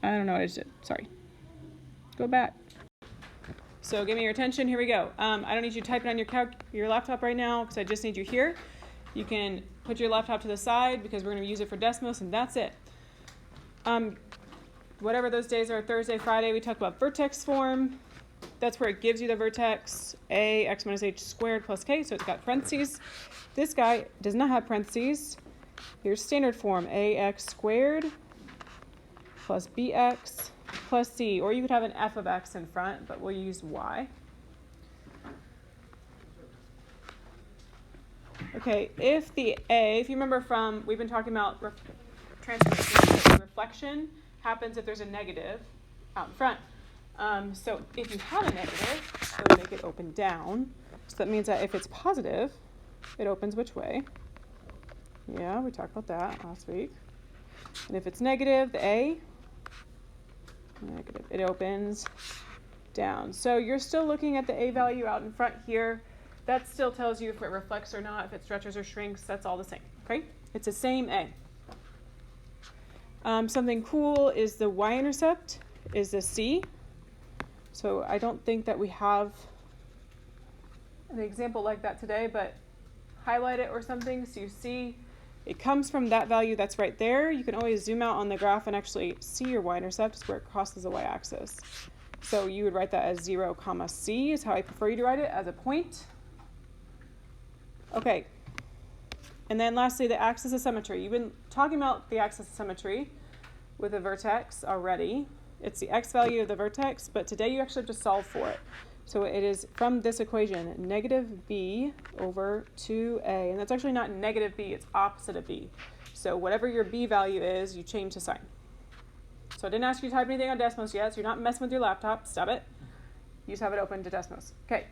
I don't know what I just did. Sorry. Go back. So give me your attention. Here we go. I don't need you typing on your laptop right now because I just need you here. You can put your laptop to the side because we're going to use it for Desmos, and that's it. Whatever those days are, Thursday, Friday, we talked about vertex form. That's where it gives you the vertex, a x minus h squared plus k, so it's got parentheses. This guy does not have parentheses. Here's standard form, ax squared plus bx plus c, or you could have an f of x in front, but we'll use y. Okay, if you remember from, we've been talking about transformation, reflection happens if there's a negative out in front. So if you have a negative, it will make it open down. So that means that if it's positive, it opens which way? Yeah, we talked about that last week. And if it's negative, the A, negative, it opens down. So you're still looking at the A value out in front here. That still tells you if it reflects or not, if it stretches or shrinks, that's all the same, okay? It's the same A. Something cool is the y-intercept is the C. So I don't think that we have an example like that today, but highlight it or something so you see it comes from that value that's right there. You can always zoom out on the graph and actually see your y-intercept. It's where it crosses the y-axis. So you would write that as 0, comma C is how I prefer you to write it, as a point. Okay. And then lastly, the axis of symmetry. You've been talking about the axis of symmetry with a vertex already. It's the x value of the vertex, but today you actually have to solve for it. So it is from this equation, negative b over 2a. And that's actually not negative b, it's opposite of b. So whatever your b value is, you change the sign. So I didn't ask you to type anything on Desmos yet, so you're not messing with your laptop. Stop it. You just have it open to Desmos. Okay.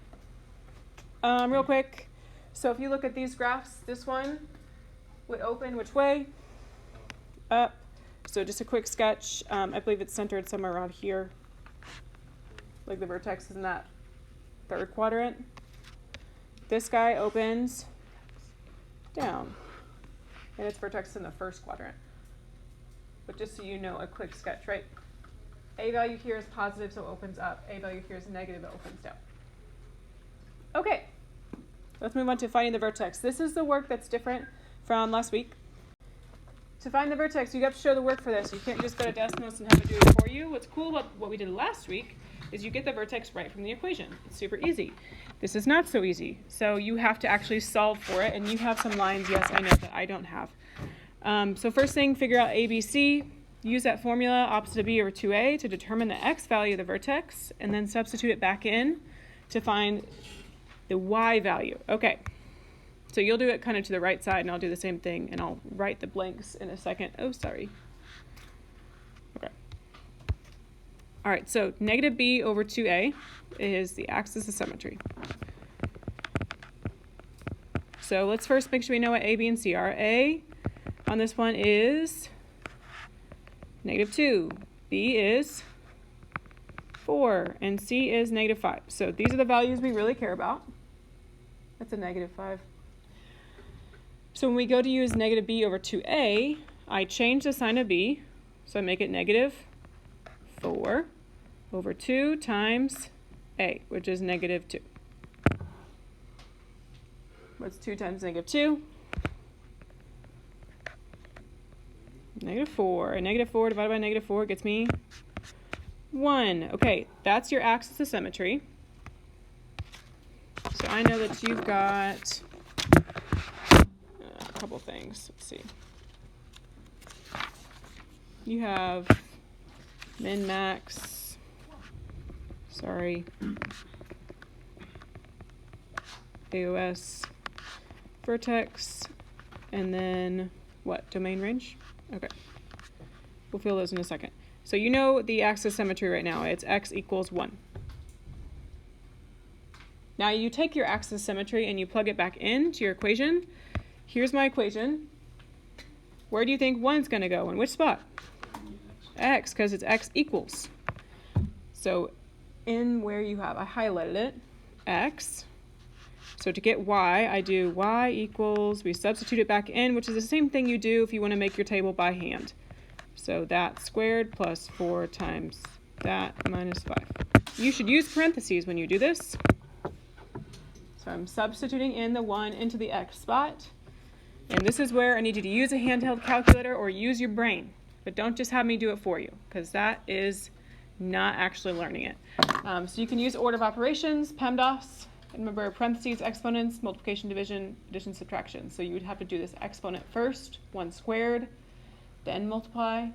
Real quick. So if you look at these graphs, this one would open which way? Up. So just a quick sketch. I believe it's centered somewhere around here. Like the vertex is in that third quadrant. This guy opens down. And its vertex is in the first quadrant. But just so you know, a quick sketch, right? A value here is positive, so it opens up. A value here is negative, it opens down. Okay. Let's move on to finding the vertex. This is the work that's different from last week. To find the vertex, you have to show the work for this. You can't just go to Desmos and have it do it for you. What's cool about what we did last week is you get the vertex right from the equation. It's super easy. This is not so easy. So you have to actually solve for it, and you have some lines, yes, I know, that I don't have. So first thing, figure out ABC. Use that formula, opposite of B over 2A, to determine the x value of the vertex, and then substitute it back in to find the y value. Okay. So you'll do it kind of to the right side, and I'll do the same thing, and I'll write the blanks in a second. Oh, sorry. Okay. All right, so negative b over 2a is the axis of symmetry. So let's first make sure we know what a, b, and c are. A on this one is negative 2. B is 4, and c is negative 5. So these are the values we really care about. That's a negative 5. So when we go to use negative b over 2a, I change the sign of b, so I make it negative 4 over 2 times a, which is negative 2. What's 2 times negative 2? Negative 4. And negative 4 divided by negative 4 gets me 1. Okay, that's your axis of symmetry. So I know that you've got a couple things. Let's see. You have min, max, AOS, vertex, and then what? Domain range? Okay. We'll fill those in a second. So you know the axis symmetry right now. It's x equals 1. Now you take your axis symmetry and you plug it back into your equation. Here's my equation. Where do you think 1's going to go? In which spot? X, because it's x equals. So in where you have, I highlighted it, x. So to get y, I do y equals, we substitute it back in, which is the same thing you do if you want to make your table by hand. So that squared plus 4 times that minus 5. You should use parentheses when you do this. So I'm substituting in the 1 into the x spot. And this is where I need you to use a handheld calculator or use your brain. But don't just have me do it for you, because that is not actually learning it. So you can use order of operations, PEMDAS, and remember parentheses, exponents, multiplication, division, addition, subtraction. So you would have to do this exponent first, 1 squared, then multiply,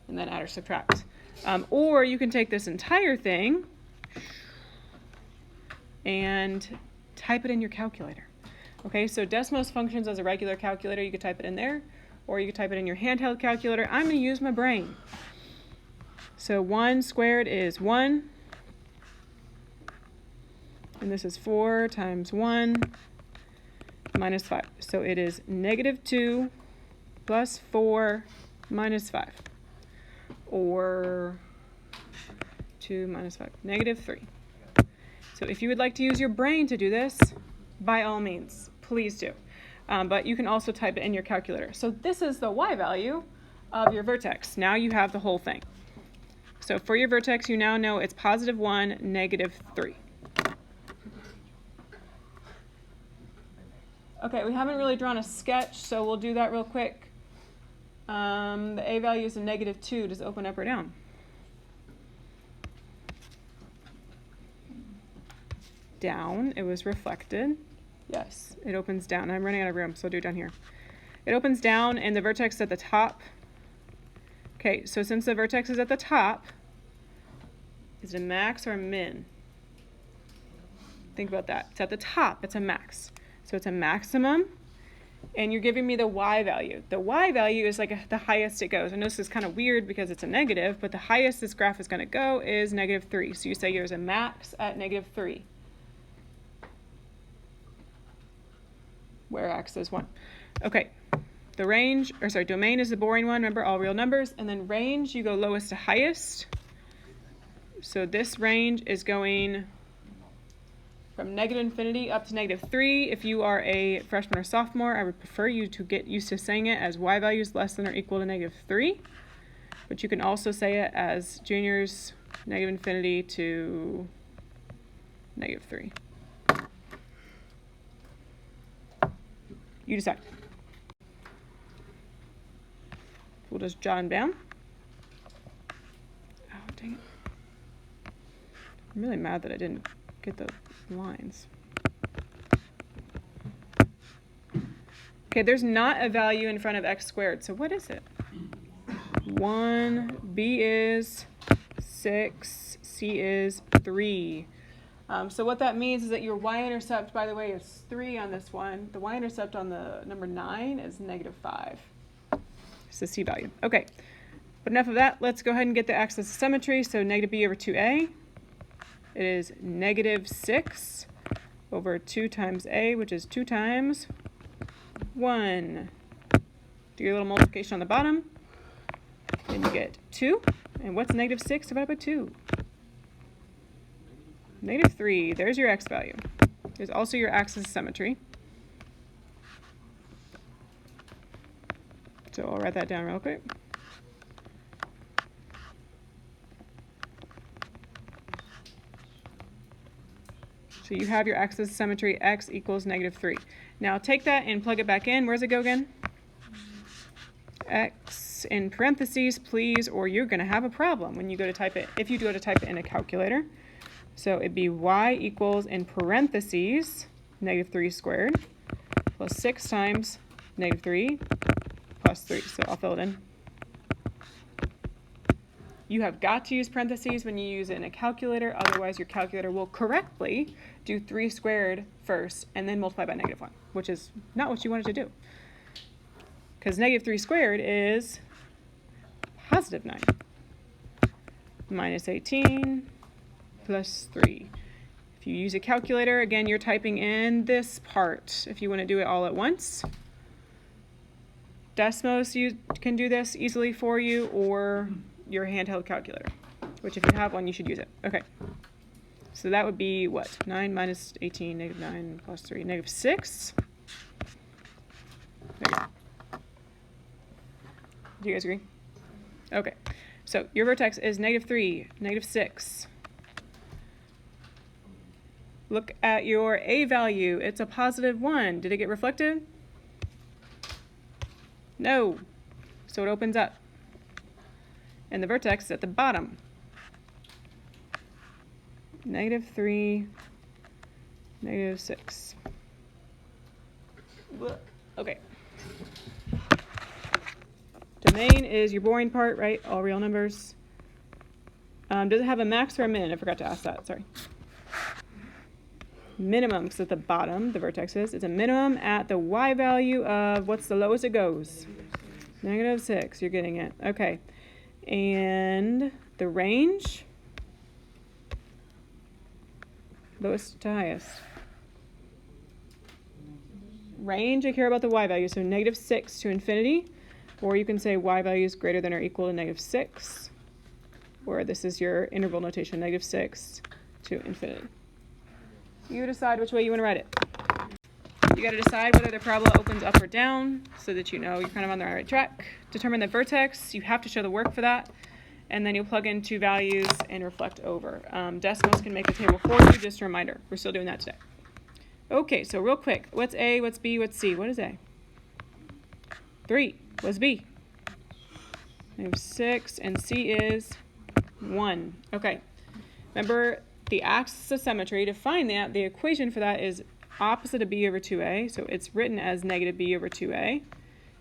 and then add or subtract. Or you can take this entire thing and type it in your calculator. Okay, so Desmos functions as a regular calculator. You could type it in there, or you could type it in your handheld calculator. I'm going to use my brain. So 1 squared is 1. And this is 4 times 1 minus 5. So it is negative 2 plus 4 minus 5. Or 2 minus 5, negative 3. So if you would like to use your brain to do this, by all means, please do. But you can also type it in your calculator. So this is the y value of your vertex. Now you have the whole thing. So for your vertex, you now know it's positive 1, negative 3. Okay, we haven't really drawn a sketch, so we'll do that real quick. The a value is a negative 2. Does it open up or down? Down. It was reflected. Yes, it opens down. I'm running out of room, so I'll do it down here. It opens down, and the vertex is at the top. Okay, so since the vertex is at the top, is it a max or a min? Think about that. It's at the top. It's a max. So it's a maximum, and you're giving me the y value. The y value is like the highest it goes. I know this is kind of weird because it's a negative, but the highest this graph is going to go is negative 3. So you say there's a max at negative 3, where x is 1. Okay, the range, or sorry, domain is the boring one. Remember, all real numbers. And then range, you go lowest to highest. So this range is going from negative infinity up to negative 3. If you are a freshman or sophomore, I would prefer you to get used to saying it as y values less than or equal to negative 3. But you can also say it as juniors, negative infinity to negative 3. You decide. We'll just jot them down. Oh, dang it. I'm really mad that I didn't get the lines. Okay, there's not a value in front of x squared, so what is it? 1, b is 6, c is 3. So what that means is that your y-intercept, by the way, is 3 on this one. The y-intercept on the number 9 is negative 5. It's the c value. Okay, but enough of that. Let's go ahead and get the axis of symmetry. So negative b over 2a. It is negative 6 over 2 times a, which is 2 times 1. Do your little multiplication on the bottom. Then you get 2. And what's negative 6 divided by 2? Negative 3. There's your x value. There's also your axis of symmetry. So I'll write that down real quick. So you have your axis of symmetry, x equals negative 3. Now take that and plug it back in. Where's it go again? X in parentheses, please, or you're going to have a problem when you go to type it, if you go to type it in a calculator. So it'd be y equals, in parentheses, negative 3 squared, plus 6 times negative 3 plus 3. So I'll fill it in. You have got to use parentheses when you use it in a calculator, otherwise your calculator will correctly do 3 squared first and then multiply by negative 1, which is not what you wanted to do. Because negative 3 squared is positive 9 minus 18 plus 3. If you use a calculator, again, you're typing in this part if you want to do it all at once. Desmos, you can do this easily for you, or your handheld calculator, which if you have one, you should use it. Okay, so that would be what? 9 minus 18, negative 9 plus 3, negative 6. There you go. Do you guys agree? Okay, so your vertex is -3, -6. Look at your A value. It's a +1. Did it get reflected? No. So it opens up. And the vertex is at the bottom. -3, -6. Okay. Domain is your boring part, right? All real numbers. Does it have a max or a min? I forgot to ask that, sorry. Minimum, because at the bottom, the vertex is. It's a minimum at the y value of, what's the lowest it goes? -6, you're getting it. Okay. And the range? Lowest to highest. Range, I care about the y value, so -6 to infinity. Or you can say y value is greater than or equal to -6. Or this is your interval notation, -6 to infinity. You decide which way you want to write it. You got to decide whether the parabola opens up or down so that you know you're kind of on the right track. Determine the vertex. You have to show the work for that. And then you'll plug in 2 values and reflect over. Decimals can make the table for you. Just a reminder, we're still doing that today. Okay, so real quick. What's A? What's B? What's C? What is A? 3. What's B? -6, and C is 1. Okay. Remember the axis of symmetry. To find that, the equation for that is opposite of B over 2A. So it's written as -B over 2A,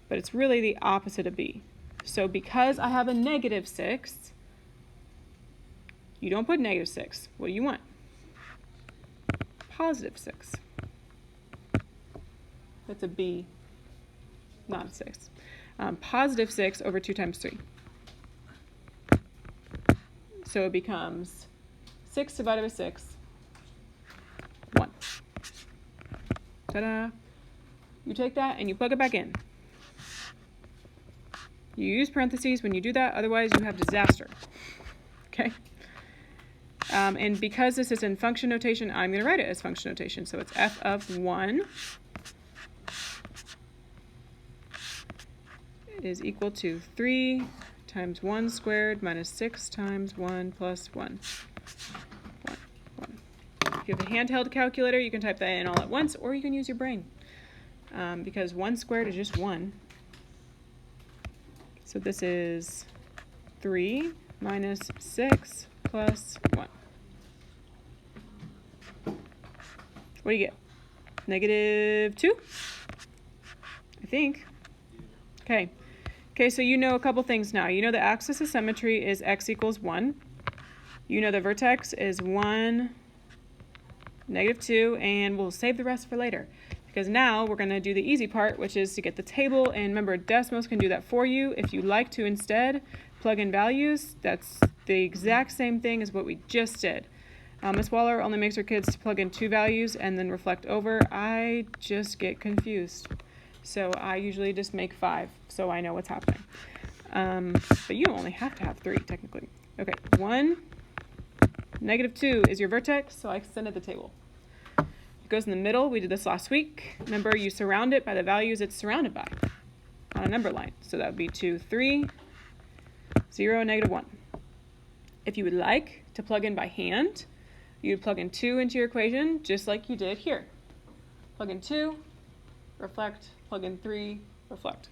but it's really the opposite of B. So because I have a -6, you don't put -6. What do you want? +6. That's a B, not a 6. +6 over 2 times 3. So it becomes 6 divided by 6, 1. Ta-da! You take that and you plug it back in. You use parentheses when you do that, otherwise you have disaster. Okay? And because this is in function notation, I'm going to write it as function notation. So it's f of 1 is equal to 3 times 1 squared minus 6 times 1 plus 1. 1, 1. If you have a handheld calculator, you can type that in all at once, or you can use your brain. Because 1 squared is just 1. So this is 3 minus 6 plus 1. What do you get? -2? I think. Okay. Okay, so you know a couple things now. You know the axis of symmetry is x equals 1. You know the vertex is 1, -2, and we'll save the rest for later. Because now we're going to do the easy part, which is to get the table. And remember, Desmos can do that for you. If you like to instead plug in values, that's the exact same thing as what we just did. Ms. Waller only makes her kids plug in 2 values and then reflect over. I just get confused. So I usually just make 5, so I know what's happening. But you only have to have 3, technically. Okay, 1, -2 is your vertex, so I extended the table. It goes in the middle. We did this last week. Remember, you surround it by the values it's surrounded by on a number line. So that would be 2, 3, 0, -1. If you would like to plug in by hand, you would plug in 2 into your equation, just like you did here. Plug in 2, reflect, plug in 3, reflect.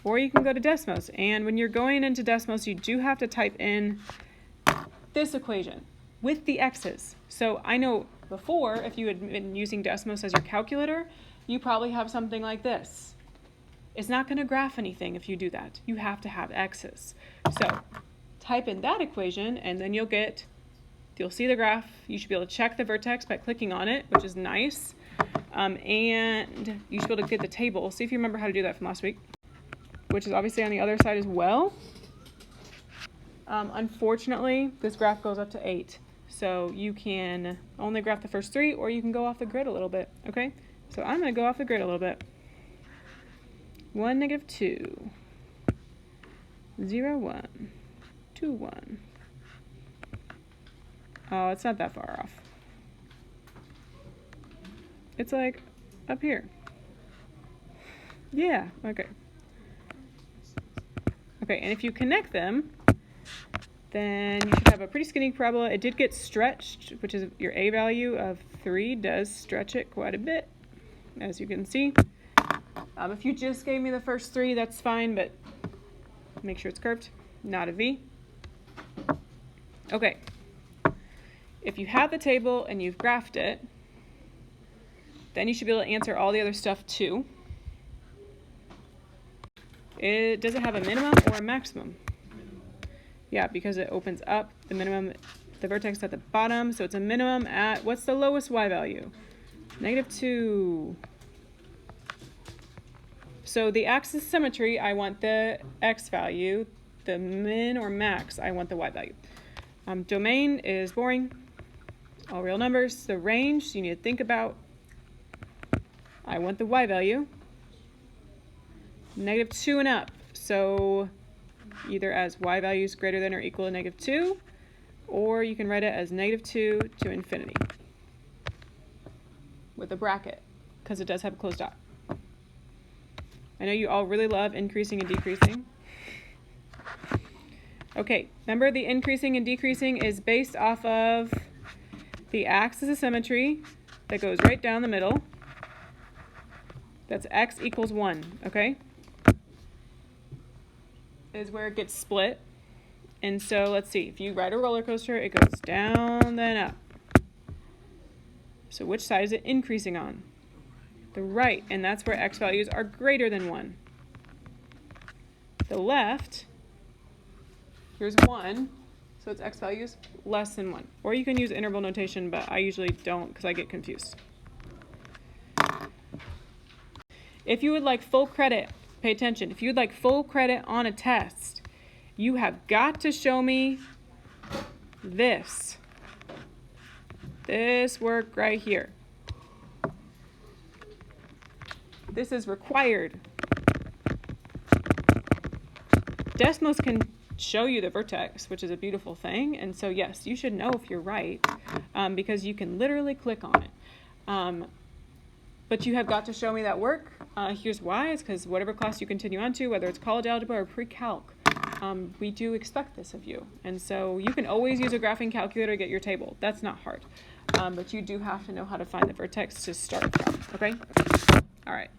Or you can go to Desmos. And when you're going into Desmos, you do have to type in this equation with the x's. So I know before, if you had been using Desmos as your calculator, you probably have something like this. It's not going to graph anything if you do that. You have to have x's. So type in that equation, and then you'll see the graph. You should be able to check the vertex by clicking on it, which is nice. And you should be able to get the table. See if you remember how to do that from last week, which is obviously on the other side as well. Unfortunately, this graph goes up to 8. So you can only graph the first 3, or you can go off the grid a little bit, okay? So I'm going to go off the grid a little bit. 1, -2, 0, 1, 2, 1. Oh, it's not that far off. It's like up here. Yeah, okay. Okay, and if you connect them, then you should have a pretty skinny parabola. It did get stretched, which is your A value of 3 does stretch it quite a bit, as you can see. If you just gave me the first 3, that's fine, but make sure it's curved, not a V. Okay, if you have the table and you've graphed it, then you should be able to answer all the other stuff too. Does it have a minimum or a maximum? Yeah, because it opens up the minimum, the vertex at the bottom, so it's a minimum at, what's the lowest y value? -2. So the axis symmetry, I want the x value. The min or max, I want the y value. Domain is boring, all real numbers. The range, you need to think about, I want the y value. -2 and up, so either as y values greater than or equal to -2, or you can write it as -2 to infinity with a bracket, because it does have a closed dot. I know you all really love increasing and decreasing. Okay, remember the increasing and decreasing is based off of the axis of symmetry that goes right down the middle. That's x equals 1, okay? Is where it gets split. And so let's see, if you ride a roller coaster, it goes down then up. So which side is it increasing on? The right, and that's where x values are greater than 1. The left, here's 1, so it's x values less than 1. Or you can use interval notation, but I usually don't because I get confused. If you would like full credit, pay attention, if you would like full credit on a test, you have got to show me this work right here. This is required. Desmos can show you the vertex, which is a beautiful thing, and so yes, you should know if you're right, because you can literally click on it. But you have got to show me that work. Here's why. It's because whatever class you continue on to, whether it's college algebra or pre-calc, we do expect this of you. And so you can always use a graphing calculator to get your table. That's not hard. But you do have to know how to find the vertex to start from, okay? All right.